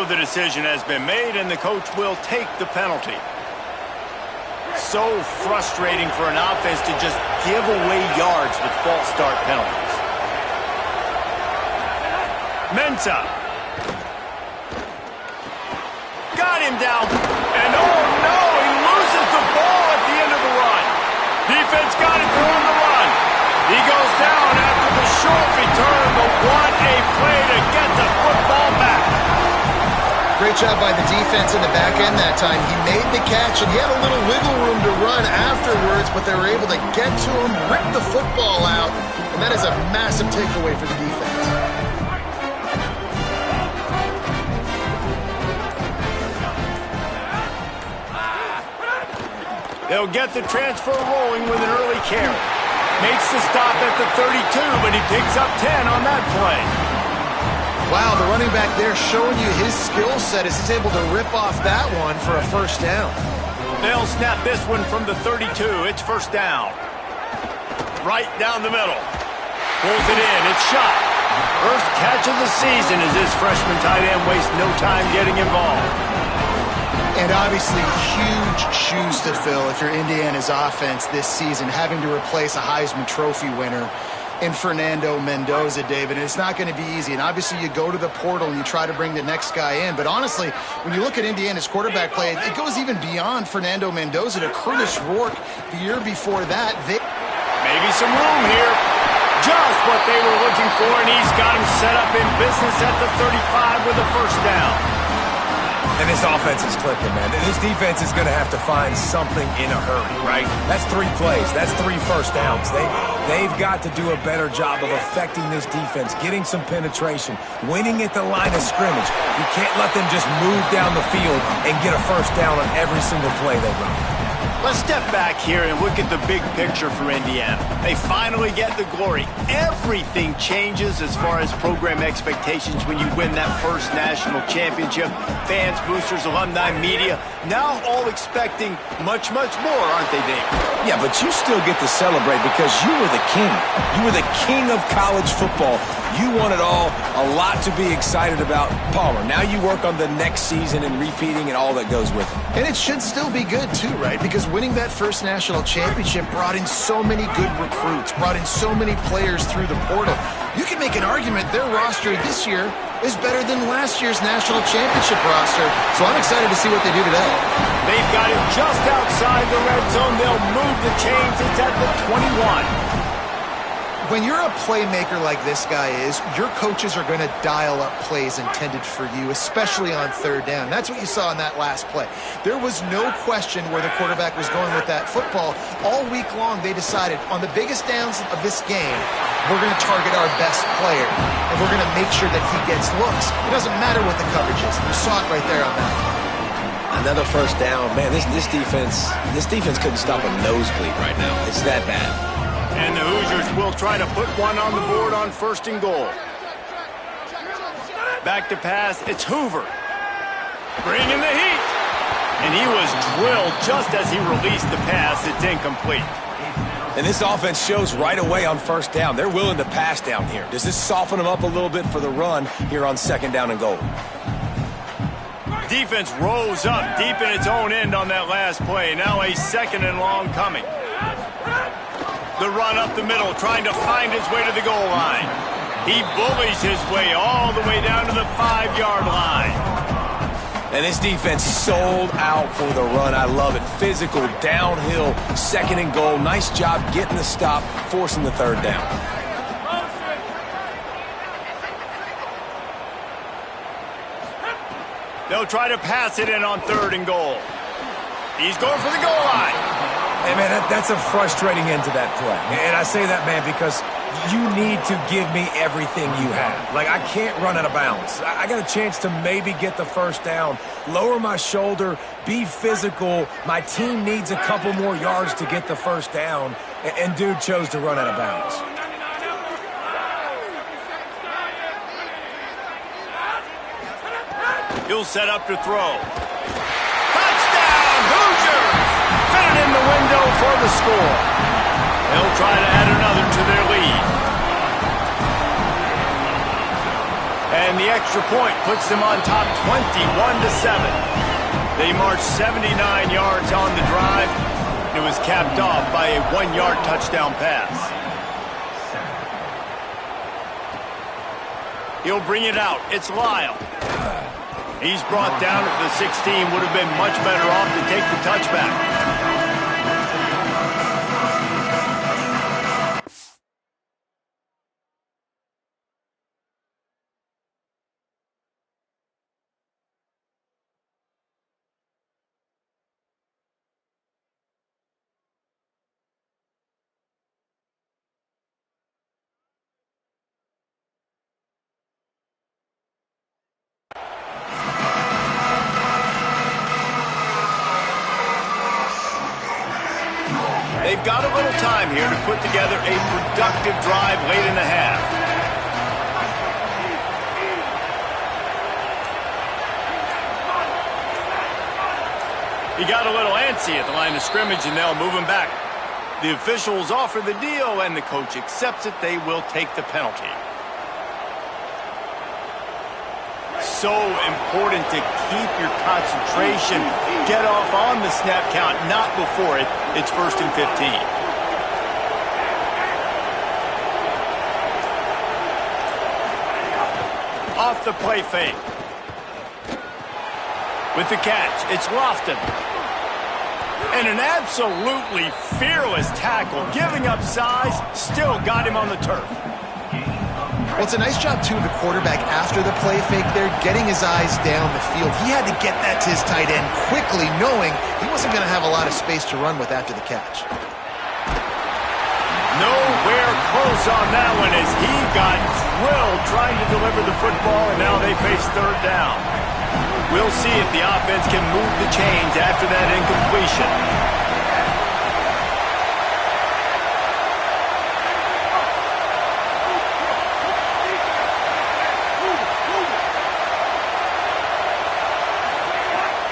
So the decision has been made, and the coach will take the penalty. So frustrating for an offense to just give away yards with false start penalties. Mensah. Got him down. And oh no, he loses the ball at the end of the run. Defense got it for him to run. He goes down after the short return, but what a play to get the football back. Great job by the defense in the back end that time. He made the catch, and he had a little wiggle room to run afterwards, but they were able to get to him, rip the football out, and that is a massive takeaway for the defense. They'll get the transfer rolling with an early carry. Makes the stop at the 32, but he picks up 10 on that play. Wow, the running back there showing you his skill set as he's able to rip off that one for a first down. They'll snap this one from the 32. It's first down. Right down the middle. Pulls it in. It's shot. First catch of the season as this freshman tight end wastes no time getting involved. And obviously huge shoes to fill if you're Indiana's offense this season, having to replace a Heisman Trophy winner in Fernando Mendoza, David. And it's not going to be easy. And obviously you go to the portal and you try to bring the next guy in. But honestly, when you look at Indiana's quarterback play, it goes even beyond Fernando Mendoza to Curtis Rourke the year before that. Maybe some room here. Just what they were looking for, and he's got him set up in business at the 35 with a first down. And this offense is clicking, man. This defense is going to have to find something in a hurry, right? That's 3 plays. That's 3 first downs. They've got to do a better job of affecting this defense, getting some penetration, winning at the line of scrimmage. You can't let them just move down the field and get a first down on every single play they run. Let's step back here and look at the big picture for Indiana. They finally get the glory. Everything changes as far as program expectations when you win that first national championship. Fans, boosters, alumni, media, now all expecting much, much more, aren't they, Dave? Yeah, but you still get to celebrate because you were the king. You were the king of college football. You won it all. A lot to be excited about. Palmer, now you work on the next season and repeating and all that goes with it. And it should still be good too, right? Because winning that first national championship brought in so many good recruits, brought in so many players through the portal. You can make an argument their roster this year is better than last year's national championship roster. So I'm excited to see what they do today. They've got it just outside the red zone. They'll move the chains. It's at the 21. When you're a playmaker like this guy is, your coaches are going to dial up plays intended for you, especially on third down. That's what you saw in that last play. There was no question where the quarterback was going with that football. All week long, they decided on the biggest downs of this game, we're going to target our best player, and we're going to make sure that he gets looks. It doesn't matter what the coverage is. You saw it right there on that. Another first down. Man, this defense couldn't stop a nosebleed right now. It's that bad. And the Hoosiers will try to put one on the board on first and goal. Back to pass, it's Hoover. Bringing the heat. And he was drilled just as he released the pass. It's incomplete. And this offense shows right away on first down. They're willing to pass down here. Does this soften them up a little bit for the run here on second down and goal? Defense rose up deep in its own end on that last play. Now a second and long coming. The run up the middle, trying to find his way to the goal line. He bullies his way all the way down to the 5-yard line. And this defense sold out for the run. I love it. Physical, downhill, second and goal. Nice job getting the stop, forcing the third down. They'll try to pass it in on third and goal. He's going for the goal line. Hey, man, that's a frustrating end to that play. And I say that, man, because you need to give me everything you have. Like, I can't run out of bounds. I got a chance to maybe get the first down, lower my shoulder, be physical. My team needs a couple more yards to get the first down, and dude chose to run out of bounds. He'll set up to throw. Touchdown, Hoosiers! Fit it in the window for the score. They'll try to add another to their lead. And the extra point puts them on top 21-7. They marched 79 yards on the drive. It was capped off by a 1-yard touchdown pass. He'll bring it out. It's Lyle. He's brought down at the 16. Would have been much better off to take the touchback. They've got a little time here to put together a productive drive late in the half. He got a little antsy at the line of scrimmage, and they'll move him back. The officials offer the deal, and the coach accepts it. They will take the penalty. So important to keep your concentration. Get off on the snap count, not before it. It's 1st and 15. Off the play fake. With the catch, it's Lofton. And an absolutely fearless tackle. Giving up size, still got him on the turf. Well, it's a nice job, too, of the quarterback after the play fake there, getting his eyes down the field. He had to get that to his tight end quickly, knowing he wasn't going to have a lot of space to run with after the catch. Nowhere close on that one as he got drilled trying to deliver the football, and now they face 3rd down. We'll see if the offense can move the chains after that incompletion.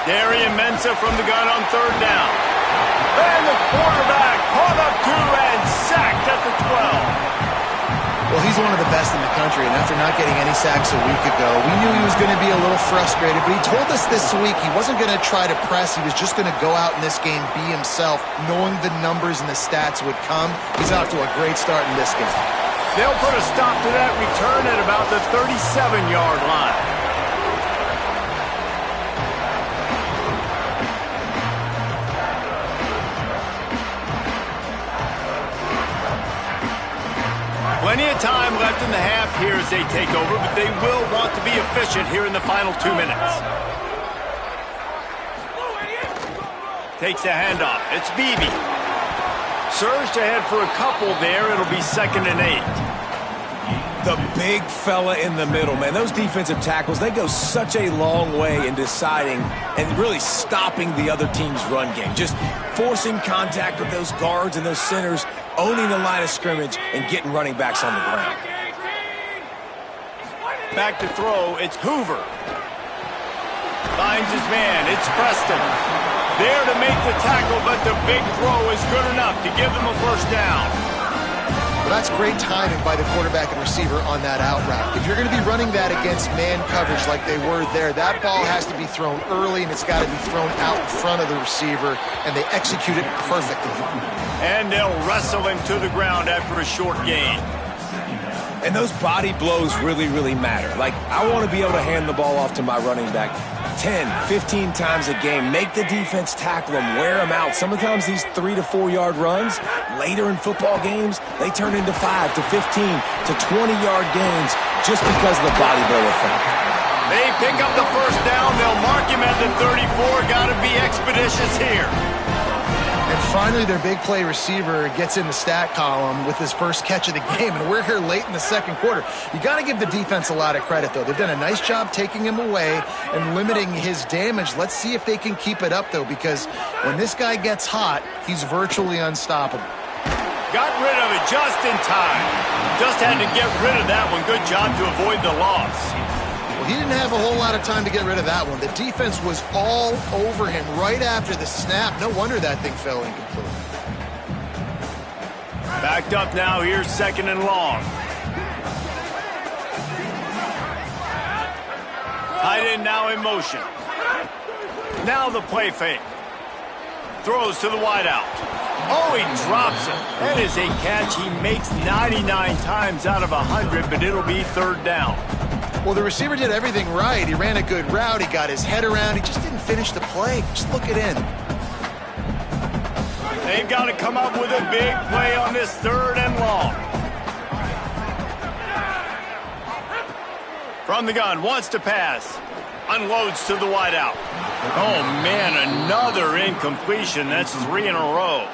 Darian Mensah from the gun on 3rd down. And the quarterback caught up to and sacked at the 12. Well, he's one of the best in the country, and after not getting any sacks a week ago, we knew he was going to be a little frustrated, but he told us this week he wasn't going to try to press. He was just going to go out in this game, be himself, knowing the numbers and the stats would come. He's off to a great start in this game. They'll put a stop to that return at about the 37-yard line. Plenty of time left in the half here as they take over, but they will want to be efficient here in the final 2 minutes. Takes a handoff. It's Beebe. Surged ahead for a couple there. It'll be 2nd and 8. The big fella in the middle, man. Those defensive tackles, they go such a long way in deciding and really stopping the other team's run game. Just forcing contact with those guards and those centers, owning the line of scrimmage, and getting running backs on the ground. Back to throw, it's Hoover. Finds his man, it's Preston. There to make the tackle, but the big throw is good enough to give them a 1st down. Well, that's great timing by the quarterback and receiver on that out route. If you're going to be running that against man coverage like they were there, that ball has to be thrown early, and it's got to be thrown out in front of the receiver, and they execute it perfectly. And they'll wrestle him to the ground after a short gain. And those body blows really, really matter. Like, I want to be able to hand the ball off to my running back 10, 15 times a game. Make the defense tackle them, wear them out. Sometimes these 3 to 4 yard runs, later in football games, they turn into 5 to 15 to 20-yard gains just because of the body blow effect. They pick up the 1st down. They'll mark him at the 34. Got to be expeditious here. And finally, their big play receiver gets in the stat column with his first catch of the game, and we're here late in the 2nd quarter. You got to give the defense a lot of credit, though. They've done a nice job taking him away and limiting his damage. Let's see if they can keep it up, though, because when this guy gets hot, he's virtually unstoppable. Got rid of it just in time. Just had to get rid of that one. Good job to avoid the loss. Well, he didn't have a whole lot of time to get rid of that one. The defense was all over him right after the snap. No wonder that thing fell incomplete. Backed up now. Here's 2nd and long. Tight end now in motion. Now the play fake. Throws to the wideout. Oh, he drops it. That is a catch he makes 99 times out of 100, but it'll be third down. Well, the receiver did everything right. He ran a good route. He got his head around. He just didn't finish the play. Just look it in. They've got to come up with a big play on this third and long. From the gun, wants to pass. Unloads to the wideout. Oh, man, another incompletion. That's 3 in a row.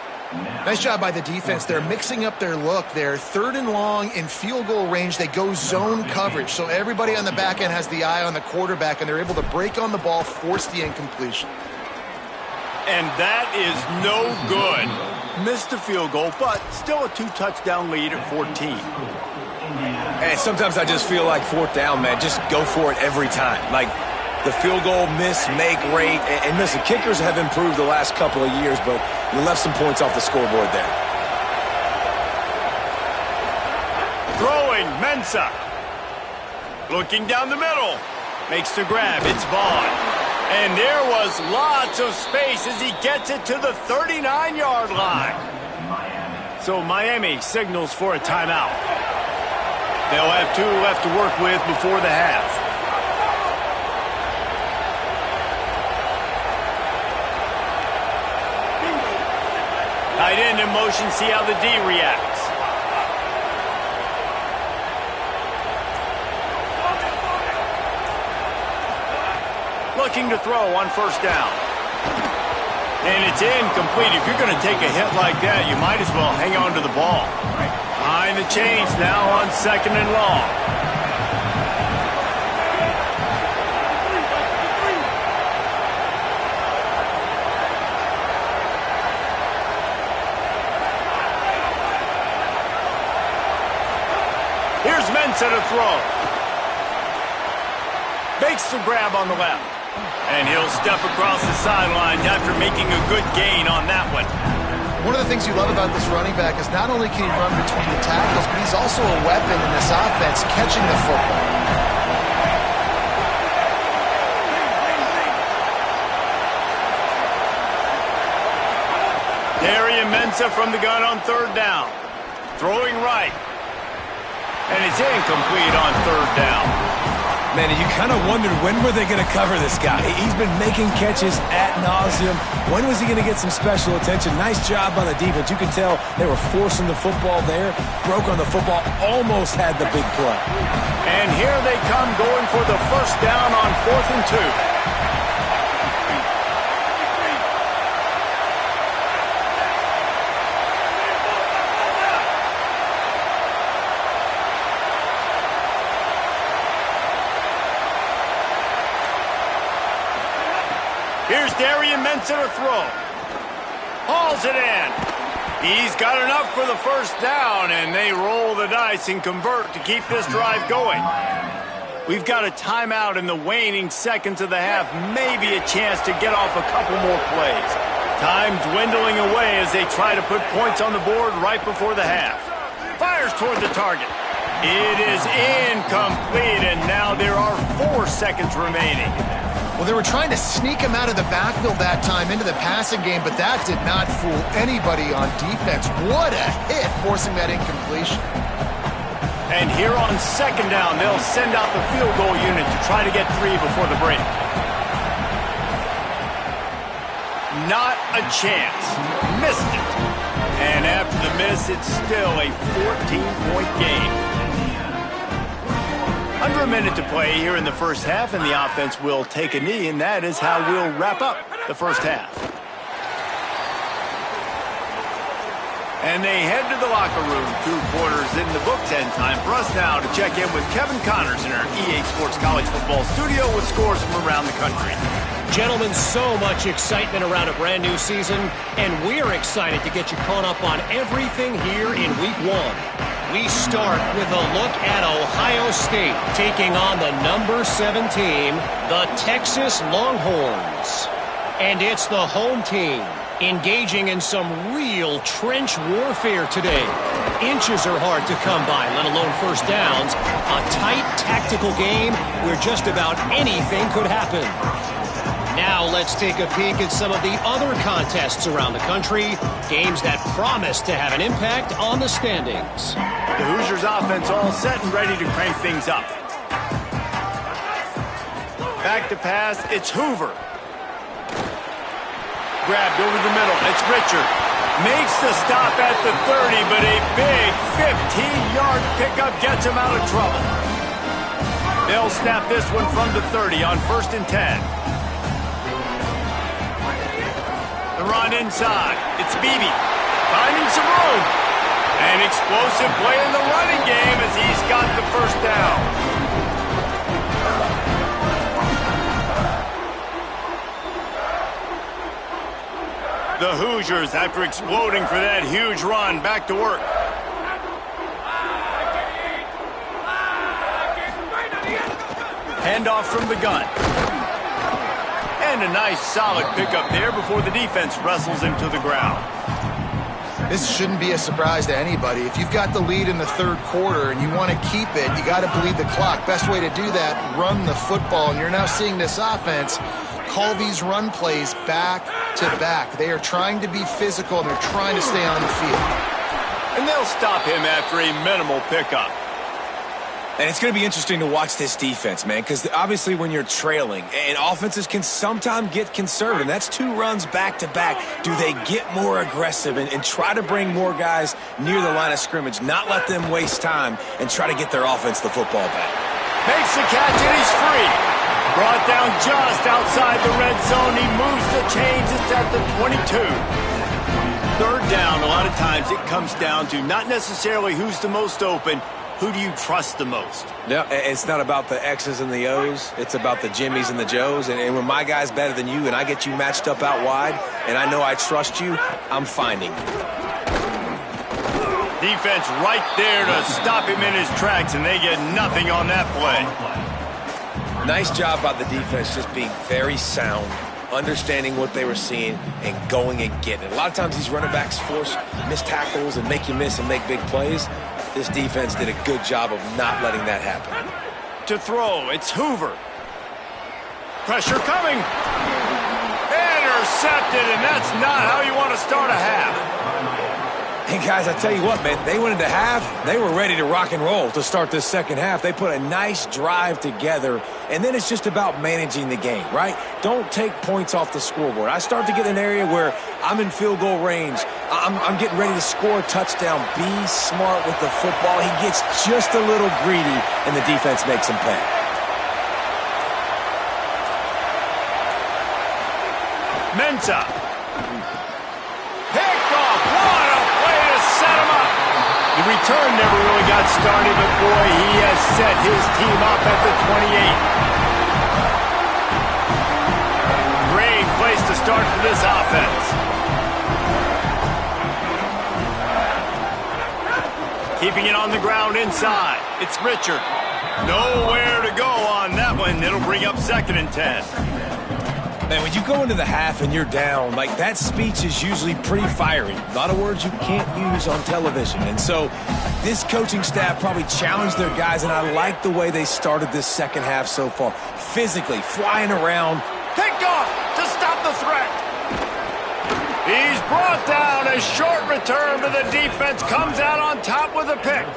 Nice job by the defense. They're mixing up their look there. Third and long in field goal range. They go zone coverage. So everybody on the back end has the eye on the quarterback, and they're able to break on the ball, force the incompletion. And that is no good. Missed the field goal, but still a 2-touchdown lead at 14. And sometimes I just feel like fourth down, man. Just go for it every time. Like the field goal miss, make rate. And listen, kickers have improved the last couple of years, but you left some points off the scoreboard there. Throwing, Mensah. Looking down the middle. Makes the grab. It's Vaughn. And there was lots of space as he gets it to the 39-yard line. So Miami signals for a timeout. They'll have 2 left to work with before the half. Tight end in motion, see how the D reacts. Looking to throw on first down. And it's incomplete. If you're going to take a hit like that, you might as well hang on to the ball. Behind the chains now on second and long. Here's Mensah to throw. Makes the grab on the left. And he'll step across the sidelines after making a good gain on that one. One of the things you love about this running back is not only can he run between the tackles, but he's also a weapon in this offense, catching the football. Darian Mensah from the gun on third down. Throwing right. And it's incomplete on third down. Man, you kind of wondered when were they going to cover this guy. He's been making catches ad nauseum. When was he going to get some special attention? Nice job by the defense. You can tell they were forcing the football there. Broke on the football, almost had the big play. And here they come going for the first down on 4th and 2. Here's Darian Mensah to throw. Hauls it in. He's got enough for the first down, and they roll the dice and convert to keep this drive going. We've got a timeout in the waning seconds of the half. Maybe a chance to get off a couple more plays. Time dwindling away as they try to put points on the board right before the half. Fires toward the target. It is incomplete, and now there are 4 seconds remaining. Well, they were trying to sneak him out of the backfield that time into the passing game, but that did not fool anybody on defense. What a hit, forcing that incompletion. And here on second down, they'll send out the field goal unit to try to get 3 before the break. Not a chance. Missed it. And after the miss, it's still a 14-point game. Under a minute to play here in the first half, and the offense will take a knee, and that is how we'll wrap up the first half. And they head to the locker room, 2 quarters in the books, and time for us now to check in with Kevin Connors in our EA Sports College Football studio with scores from around the country. Gentlemen, so much excitement around a brand new season, and we're excited to get you caught up on everything here in Week 1. We start with a look at Ohio State taking on the number 7 team, the Texas Longhorns. And it's the home team, Engaging in some real trench warfare today. Inches are hard to come by, let alone first downs. A tight tactical game where just about anything could happen. Now let's take a peek at some of the other contests around the country. Games that promise to have an impact on the standings. The Hoosiers offense all set and ready to crank things up. Back to pass, it's Hoover. Grabbed over the middle, it's Richard. Makes the stop at the 30, but a big 15-yard pickup gets him out of trouble. They'll snap this one from the 30 on 1st and 10. The run inside, it's Beebe. Finding some room. An explosive play in the running game as he's got the first down. The Hoosiers, after exploding for that huge run, back to work. Handoff from the gun. And a nice solid pickup there before the defense wrestles him to the ground. This shouldn't be a surprise to anybody. If you've got the lead in the 3rd quarter and you want to keep it, you got to bleed the clock. Best way to do that, run the football. And you're now seeing this offense call these run plays back to back. They are trying to be physical and they're trying to stay on the field. And they'll stop him after a minimal pickup. And it's going to be interesting to watch this defense, man, because obviously when you're trailing, and offenses can sometimes get conservative. That's 2 runs back-to-back. Do they get more aggressive and try to bring more guys near the line of scrimmage, not let them waste time, and try to get their offense the football back? Makes the catch, and he's free. Brought down just outside the red zone. He moves the chains. It's at the 22. 3rd down, a lot of times it comes down to not necessarily who's the most open, who do you trust the most? Yeah, it's not about the X's and the O's. It's about the Jimmies and the Joes. And when my guy's better than you and I get you matched up out wide and I know I trust you, I'm finding you. Defense right there to stop him in his tracks, and they get nothing on that play. Nice job by the defense just being very sound, understanding what they were seeing, and going and getting it. A lot of times these running backs force missed tackles and make you miss and make big plays. This defense did a good job of not letting that happen. To throw, it's Hoover. Pressure coming. Intercepted, and that's not how you want to start a half. And guys, I tell you what, man, they went into half, they were ready to rock and roll to start this second half. They put a nice drive together, and then it's just about managing the game, right? Don't take points off the scoreboard. I start to get an area where I'm in field goal range. I'm getting ready to score a touchdown. Be smart with the football. He gets just a little greedy, and the defense makes him pay. Mensah. Pick off. What a play to set him up. The return never really got started, but boy, he has set his team up at the 28. Great place to start for this offense. Keeping it on the ground inside. It's Richard. Nowhere to go on that one. It'll bring up 2nd and 10. Man, when you go into the half and you're down, like that speech is usually pretty fiery. A lot of words you can't use on television. And so this coaching staff probably challenged their guys, and I like the way they started this second half so far. Physically, flying around. Picked off to stop the threat. He's brought down. A short return, but the defense comes out on top with a pick.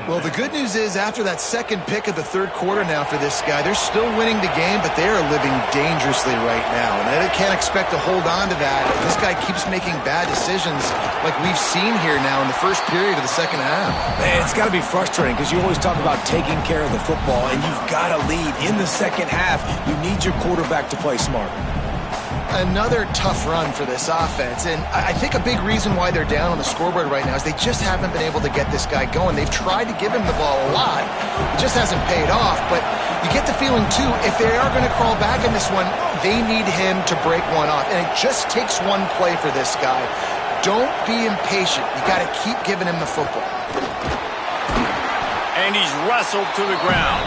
Well, the good news is after that second pick of the 3rd quarter now for this guy, they're still winning the game, but they are living dangerously right now. And they can't expect to hold on to that. This guy keeps making bad decisions like we've seen here now in the first period of the second half. Man, it's got to be frustrating because you always talk about taking care of the football, and you've got to lead in the second half. You need your quarterback to play smart. Another tough run for this offense, and I think a big reason why they're down on the scoreboard right now is they just haven't been able to get this guy going. They've tried to give him the ball a lot. It just hasn't paid off, but you get the feeling, too, if they are going to crawl back in this one, they need him to break one off, and it just takes one play for this guy. Don't be impatient. You got to keep giving him the football. And he's wrestled to the ground.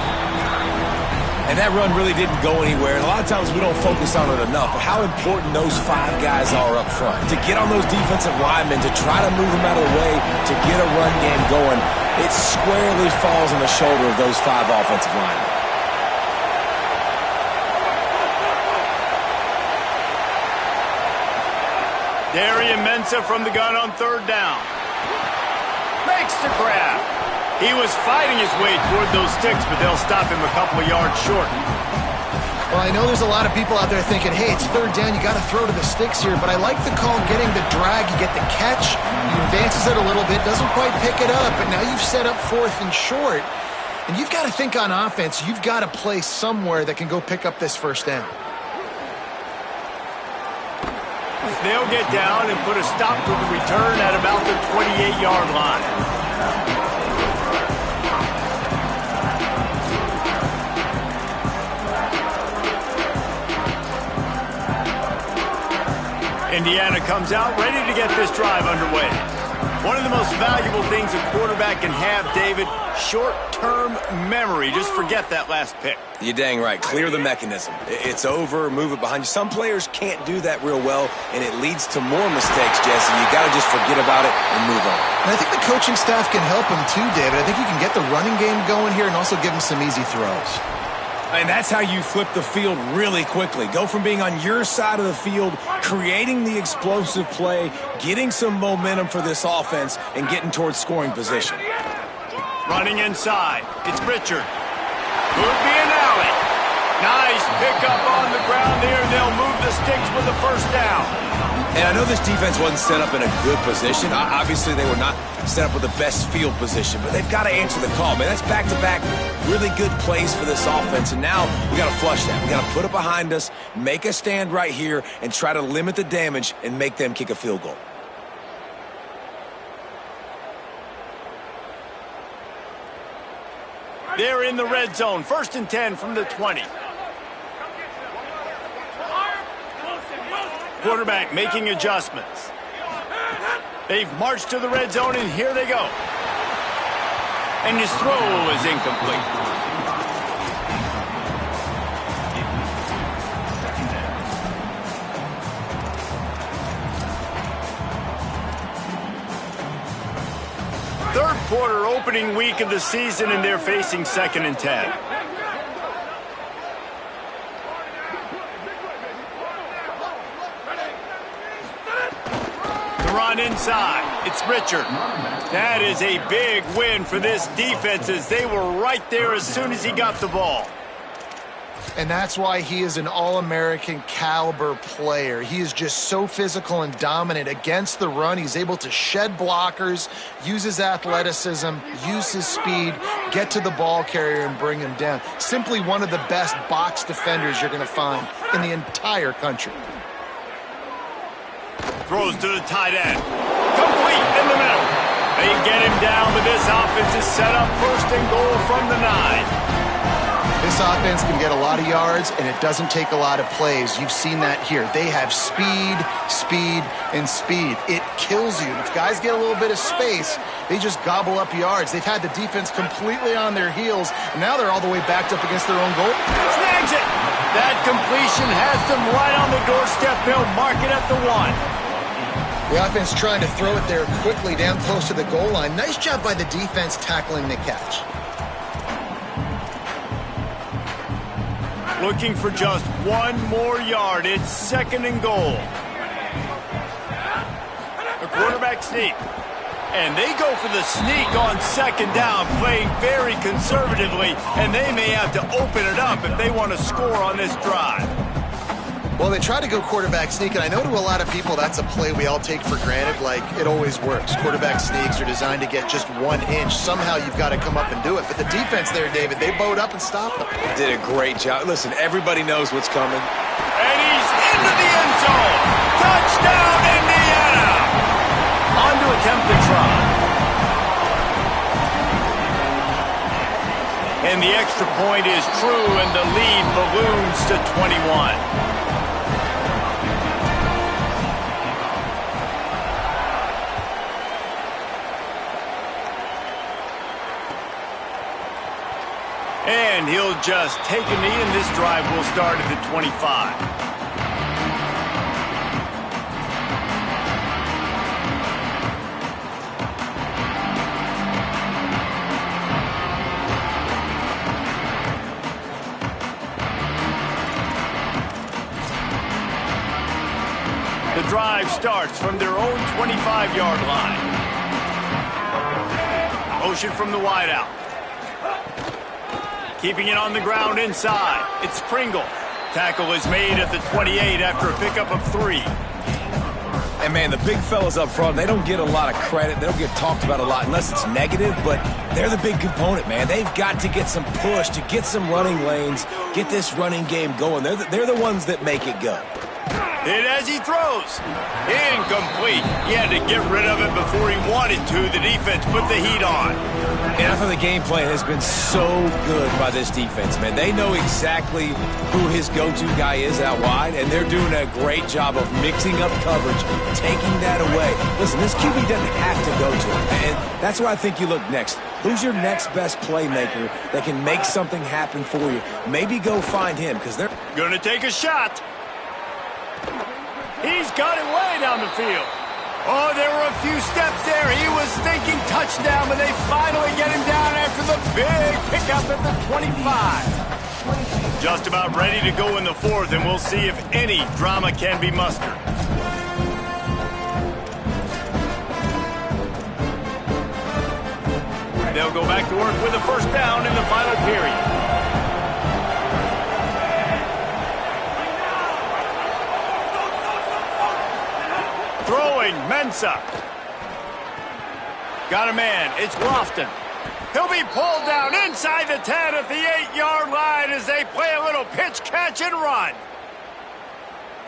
And that run really didn't go anywhere. And a lot of times we don't focus on it enough. But how important those 5 guys are up front. To get on those defensive linemen, to try to move them out of the way, to get a run game going, it squarely falls on the shoulder of those 5 offensive linemen. Darian Mensah from the gun on 3rd down. Makes the grab. He was fighting his way toward those sticks, but they'll stop him a couple of yards short. Well, I know there's a lot of people out there thinking, hey, it's 3rd down, you got to throw to the sticks here, but I like the call getting the drag. You get the catch, he advances it a little bit, doesn't quite pick it up, but now you've set up 4th and short. And you've got to think on offense, you've got to play somewhere that can go pick up this 1st down. They'll get down and put a stop to the return at about the 28-yard line. Indiana comes out ready to get this drive underway. One of the most valuable things a quarterback can have, David, short-term memory. Just forget that last pick. You're dang right. Clear the mechanism. It's over, move it behind you. Some players can't do that real well, and it leads to more mistakes, Jesse. You got to just forget about it and move on. And I think the coaching staff can help him too, David. I think you can get the running game going here and also give him some easy throws. And that's how you flip the field really quickly. Go from being on your side of the field, creating the explosive play, getting some momentum for this offense, and getting towards scoring position. Running inside. It's Richard. Could be an alley. Nice pickup on the ground there. They'll move the sticks with the 1st down. And I know this defense wasn't set up in a good position. Obviously, they were not set up with the best field position, but they've got to answer the call, man. That's back-to-back really good plays for this offense, and now we got to flush that. We got to put it behind us, make a stand right here, and try to limit the damage and make them kick a field goal. They're in the red zone. 1st and 10 from the 20. Quarterback making adjustments. They've marched to the red zone, and here they go. And his throw is incomplete. Third quarter, opening week of the season, and they're facing 2nd and 10. Run inside. It's Richard. That is a big win for this defense as they were right there as soon as he got the ball. And that's why he is an All-American caliber player. He is just so physical and dominant against the run. He's able to shed blockers, use his athleticism, use his speed, get to the ball carrier and bring him down. Simply one of the best box defenders you're going to find in the entire country. Throws to the tight end. Complete in the middle. They get him down, but this offense is set up 1st and goal from the 9. This offense can get a lot of yards, and it doesn't take a lot of plays. You've seen that here. They have speed, speed, and speed. It kills you. If guys get a little bit of space, they just gobble up yards. They've had the defense completely on their heels, and now they're all the way backed up against their own goal. Snags it. That completion has them right on the doorstep. They'll mark it at the 1. The offense trying to throw it there quickly down close to the goal line. Nice job by the defense tackling the catch. Looking for just 1 more yard. It's 2nd and goal. The quarterback sneak. And they go for the sneak on 2nd down, playing very conservatively, and they may have to open it up if they want to score on this drive. Well, they try to go quarterback sneak, and I know to a lot of people that's a play we all take for granted, like it always works. Quarterback sneaks are designed to get just 1 inch. Somehow you've got to come up and do it. But the defense there, David, they bowed up and stopped them. Did a great job. Listen, everybody knows what's coming. And he's into the end zone. Touchdown, Indiana! On to attempt the try. And the extra point is true, and the lead balloons to 21. And And he'll just take a knee, and this drive will start at the 25. The drive starts from their own 25-yard line. Motion from the wideout. Keeping it on the ground inside. It's Pringle. Tackle is made at the 28 after a pickup of 3. And, man, the big fellas up front, they don't get a lot of credit. They don't get talked about a lot unless it's negative, but they're the big component, man. They've got to get some push, to get some running lanes, get this running game going. They're the ones that make it go. Hit as he throws. Incomplete. He had to get rid of it before he wanted to. The defense put the heat on. And I thought the game plan has been so good by this defense, man. They know exactly who his go-to guy is out wide, and they're doing a great job of mixing up coverage, taking that away. Listen, this QB doesn't have to go to him, and that's why I think you look next. Who's your next best playmaker that can make something happen for you? Maybe go find him, because they're going to take a shot. He's got it way down the field. Oh, there were a few steps there. He was thinking touchdown, but they finally get him down after the big pickup at the 25. Just about ready to go in the 4th, and we'll see if any drama can be mustered. They'll go back to work with a first down in the final period. Throwing, Mensah. Got a man, it's Lofton. He'll be pulled down inside the 10 at the 8-yard line as they play a little pitch, catch, and run.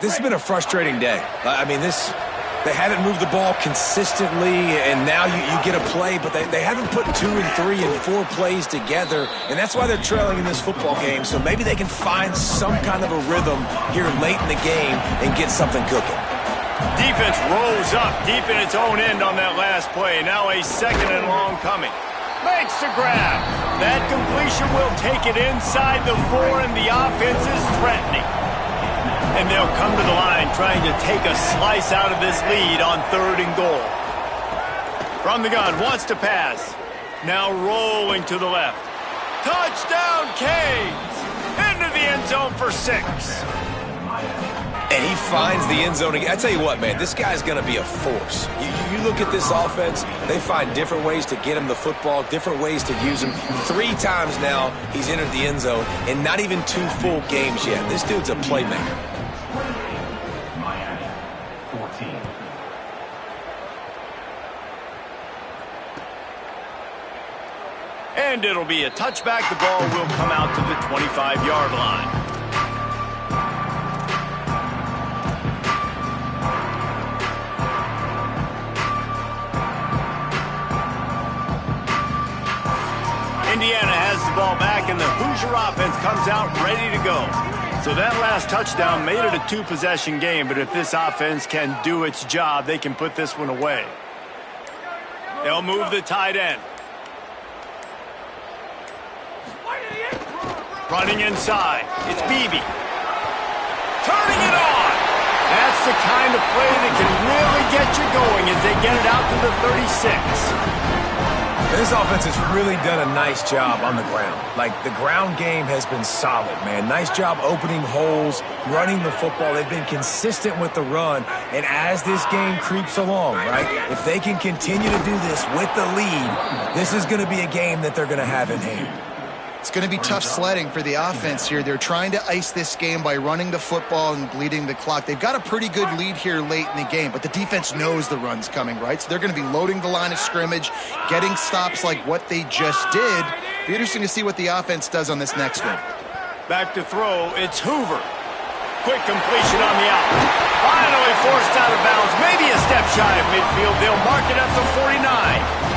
This has been a frustrating day. I mean, they haven't moved the ball consistently, and now you get a play, but they haven't put 2 and 3 and 4 plays together, and that's why they're trailing in this football game. So maybe they can find some kind of a rhythm here late in the game and get something cooking. Defense rose up deep in its own end on that last play. Now a 2nd and long coming. Makes the grab. That completion will take it inside the 4, and the offense is threatening. And they'll come to the line trying to take a slice out of this lead on 3rd and goal. From the gun, wants to pass. Now rolling to the left. Touchdown, Canes! Into the end zone for 6. And he finds the end zone again. I tell you what, man, this guy's going to be a force. You look at this offense, they find different ways to get him the football, different ways to use him. 3 times now he's entered the end zone, and not even 2 full games yet. This dude's a playmaker. And it'll be a touchback. The ball will come out to the 25-yard line. Indiana has the ball back, and the Hoosier offense comes out ready to go. So that last touchdown made it a 2-possession game, but if this offense can do its job, they can put this one away. They'll move the tight end. Running inside. It's Beebe. Turning it on. That's the kind of play that can really get you going as they get it out to the 36. This offense has really done a nice job on the ground. Like, the ground game has been solid, man. Nice job opening holes, running the football. They've been consistent with the run. And as this game creeps along, right, if they can continue to do this with the lead, this is going to be a game that they're going to have in hand. It's going to be tough sledding for the offense here. They're trying to ice this game by running the football and bleeding the clock. They've got a pretty good lead here late in the game, but the defense knows the run's coming, right? So they're going to be loading the line of scrimmage, getting stops like what they just did. Be interesting to see what the offense does on this next one. Back to throw, it's Hoover. Quick completion on the out. Finally forced out of bounds, maybe a step shy of midfield. They'll mark it at the 49.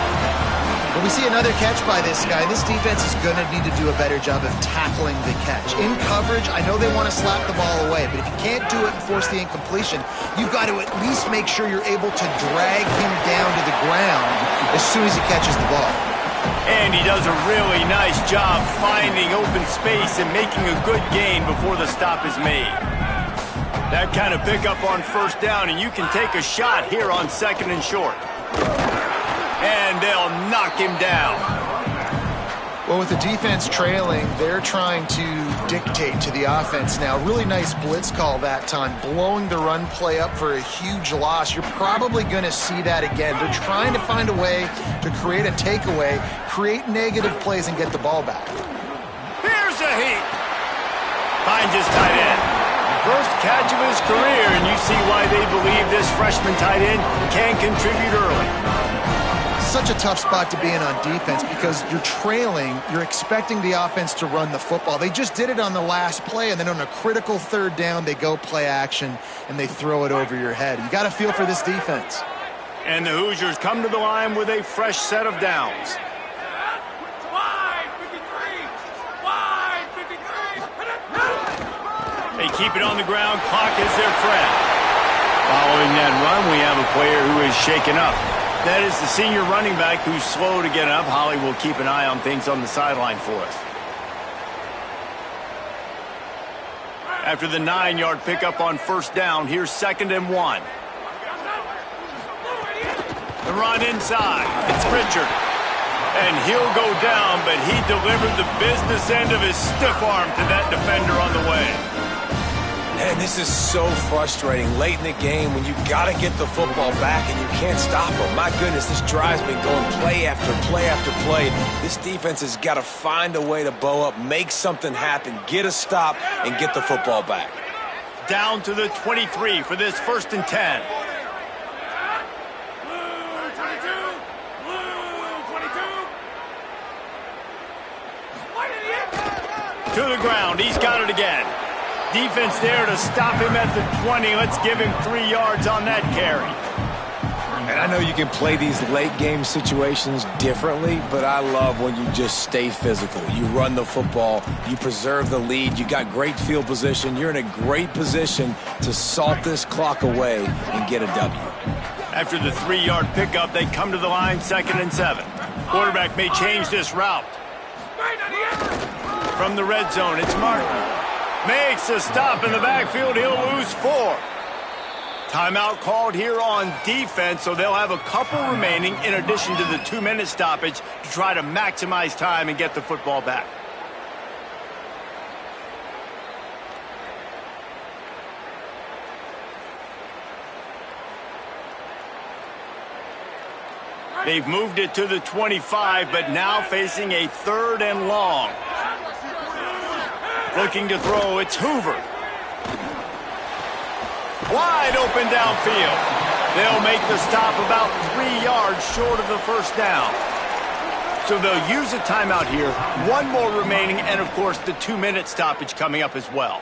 But we see another catch by this guy. This defense is going to need to do a better job of tackling the catch. In coverage, I know they want to slap the ball away, but if you can't do it and force the incompletion, you've got to at least make sure you're able to drag him down to the ground as soon as he catches the ball. And he does a really nice job finding open space and making a good gain before the stop is made. That kind of pickup on first down, and you can take a shot here on 2nd and short. And they'll knock him down. Well, with the defense trailing, they're trying to dictate to the offense now. Really nice blitz call that time, blowing the run play up for a huge loss. You're probably going to see that again. They're trying to find a way to create a takeaway, create negative plays, and get the ball back. Here's a heat. Finds his tight end. First catch of his career, and you see why they believe this freshman tight end can contribute early. Such a tough spot to be in on defense because you're trailing, you're expecting the offense to run the football. They just did it on the last play, and then on a critical 3rd down, they go play action, and they throw it over your head. You got to feel for this defense. And the Hoosiers come to the line with a fresh set of downs. They keep it on the ground, clock is their friend. Following that run, we have a player who is shaken up. That is the senior running back who's slow to get up. Holly will keep an eye on things on the sideline for us. After the 9-yard pickup on first down, here's 2nd and 1. The run inside. It's Richard. And he'll go down, but he delivered the business end of his stiff arm to that defender on the way. Man, this is so frustrating late in the game when you got to get the football back and you can't stop them. My goodness, this drive's been going play after play after play. This defense has got to find a way to bow up, make something happen, get a stop, and get the football back. Down to the 23 for this 1st and 10. To the ground, he's got it again. Defense there to stop him at the 20. Let's give him 3 yards on that carry. And I know you can play these late game situations differently, but I love when you just stay physical. You run the football, you preserve the lead, you got great field position, you're in a great position to salt this clock away and get a W. After the 3-yard pickup, they come to the line 2nd and 7. Quarterback may change this route. From the red zone, it's Martin. Makes a stop in the backfield. He'll lose 4. Timeout called here on defense, so they'll have a couple remaining in addition to the 2-minute stoppage to try to maximize time and get the football back. They've moved it to the 25, but now facing a 3rd and long. Looking to throw, it's Hoover. Wide open downfield. They'll make the stop about 3 yards short of the first down. So they'll use a timeout here. 1 more remaining, and of course the 2-minute stoppage coming up as well.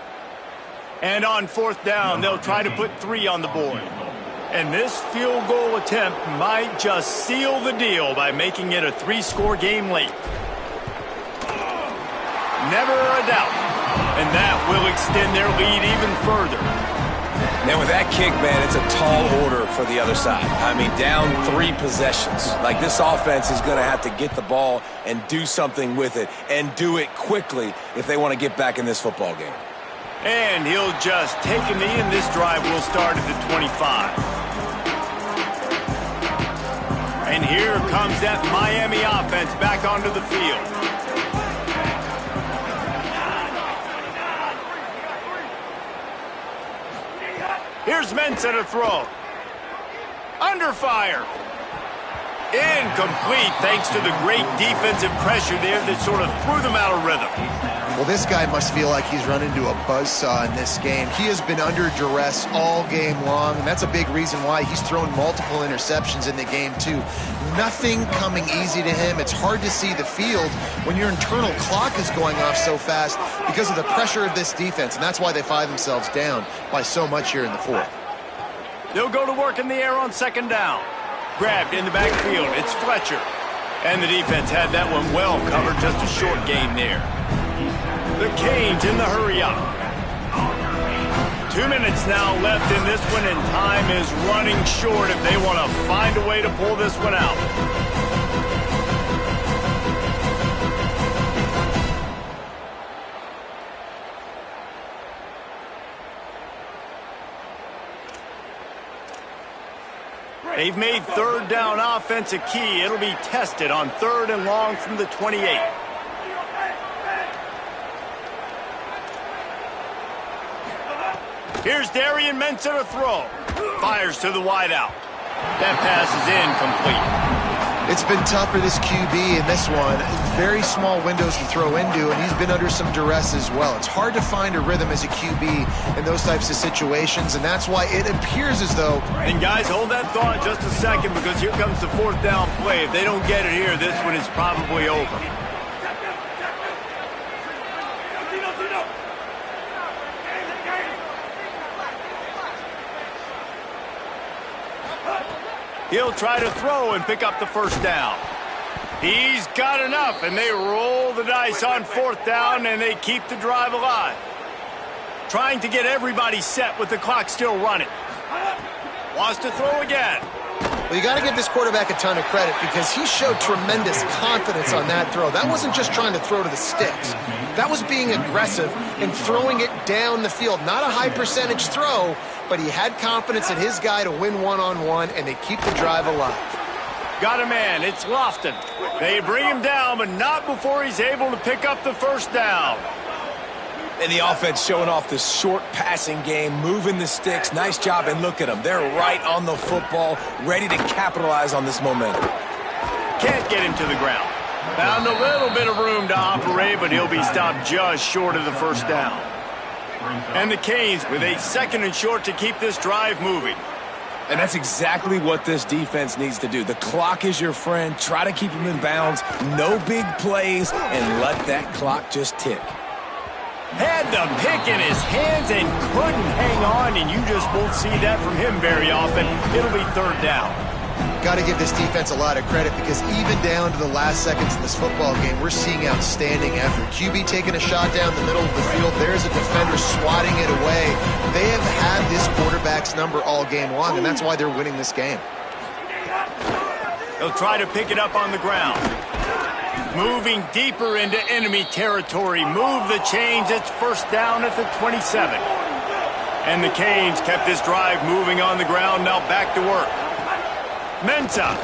And on 4th down, they'll try to put 3 on the board. And this field goal attempt might just seal the deal by making it a 3-score game late. Never a doubt. And that will extend their lead even further. Now, with that kick, man, it's a tall order for the other side. I mean, down 3 possessions. Like, this offense is going to have to get the ball and do something with it, and do it quickly if they want to get back in this football game. And he'll just take a knee, and this drive will start at the 25. And here comes that Miami offense back onto the field. Here's Mensah to throw. Under fire. Incomplete thanks to the great defensive pressure there that sort of threw them out of rhythm. Well, this guy must feel like he's run into a buzzsaw in this game. He has been under duress all game long, and that's a big reason why he's thrown multiple interceptions in the game, too. Nothing coming easy to him. It's hard to see the field when your internal clock is going off so fast because of the pressure of this defense, and that's why they find themselves down by so much here in the 4th. They'll go to work in the air on 2nd down. Grabbed in the backfield. It's Fletcher. And the defense had that one well covered. Just a short game there. The Canes in the hurry-up. 2 minutes now left in this one, and time is running short if they want to find a way to pull this one out. They've made third down offense a key. It'll be tested on 3rd and long from the 28. Here's Darian Mensah to throw. Fires to the wideout. That pass is incomplete. It's been tough for this QB in this one. Very small windows to throw into, and he's been under some duress as well. It's hard to find a rhythm as a QB in those types of situations, and that's why it appears as though... And guys, hold that thought just a second, because here comes the 4th down play. If they don't get it here, this one is probably over. He'll try to throw and pick up the 1st down. He's got enough, and they roll the dice on 4th down, and they keep the drive alive. Trying to get everybody set with the clock still running. Wants to throw again. Well, you got to give this quarterback a ton of credit because he showed tremendous confidence on that throw. That wasn't just trying to throw to the sticks. That was being aggressive and throwing it down the field. Not a high percentage throw, but he had confidence in his guy to win one-on-one, and they keep the drive alive. Got a man. It's Lofton. They bring him down, but not before he's able to pick up the 1st down. And the offense showing off this short passing game, moving the sticks. Nice job, and look at them. They're right on the football, ready to capitalize on this momentum. Can't get him to the ground. Found a little bit of room to operate, but he'll be stopped just short of the 1st down. And the Canes with a 2nd and short to keep this drive moving. And that's exactly what this defense needs to do. The clock is your friend. Try to keep him in bounds. No big plays, and let that clock just tick. Had the pick in his hands and couldn't hang on, and you just won't see that from him very often. It'll be 3rd down. Got to give this defense a lot of credit because even down to the last seconds of this football game, we're seeing outstanding effort. QB taking a shot down the middle of the field. There's a defender swatting it away. They have had this quarterback's number all game long, and that's why they're winning this game. They'll try to pick it up on the ground. Moving deeper into enemy territory. Move the chains. It's 1st down at the 27. And the Canes kept this drive moving on the ground. Now back to work. Mensah.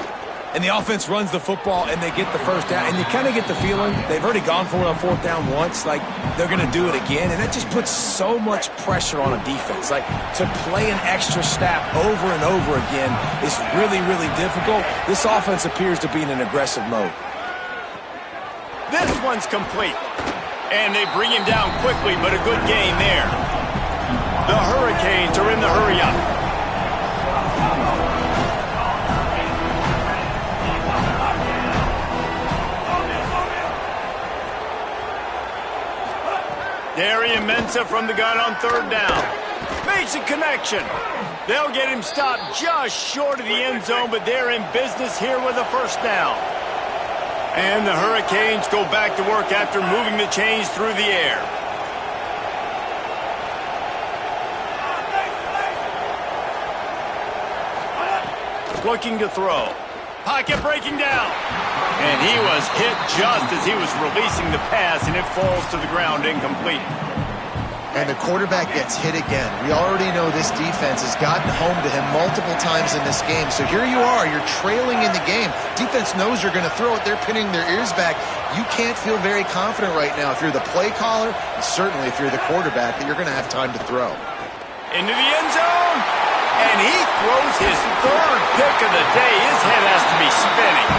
And the offense runs the football, and they get the 1st down. And you kind of get the feeling they've already gone for it on 4th down once. Like, they're going to do it again. And that just puts so much pressure on a defense. Like, to play an extra snap over and over again is really, really difficult. This offense appears to be in an aggressive mode. This one's complete. And they bring him down quickly, but a good gain there. The Hurricanes are in the hurry-up. Darian Mensah from the gun on 3rd down. Makes a connection. They'll get him stopped just short of the end zone, but they're in business here with a 1st down. And the Hurricanes go back to work after moving the chains through the air. Looking to throw. Pocket breaking down. And he was hit just as he was releasing the pass, and it falls to the ground incomplete. And the quarterback gets hit again. We already know this defense has gotten home to him multiple times in this game. So here you are, you're trailing in the game. Defense knows you're going to throw it. They're pinning their ears back. You can't feel very confident right now if you're the play caller, and certainly if you're the quarterback, that you're going to have time to throw. Into the end zone, and he throws his 3rd pick of the day. His head has to be spinning.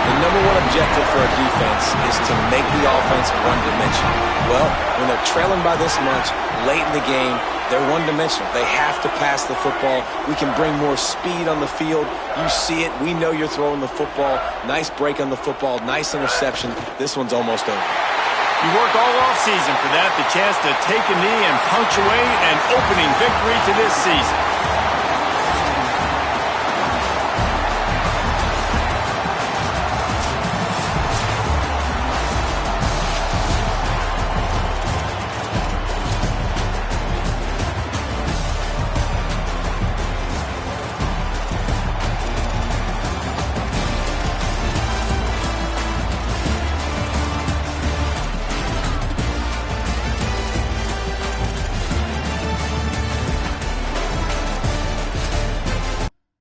The number one objective for a defense is to make the offense one-dimensional. Well, when they're trailing by this much, late in the game, they're one-dimensional. They have to pass the football. We can bring more speed on the field. You see it. We know you're throwing the football. Nice break on the football. Nice interception. This one's almost over. You work all offseason for that, the chance to take a knee and punctuate an opening victory to this season.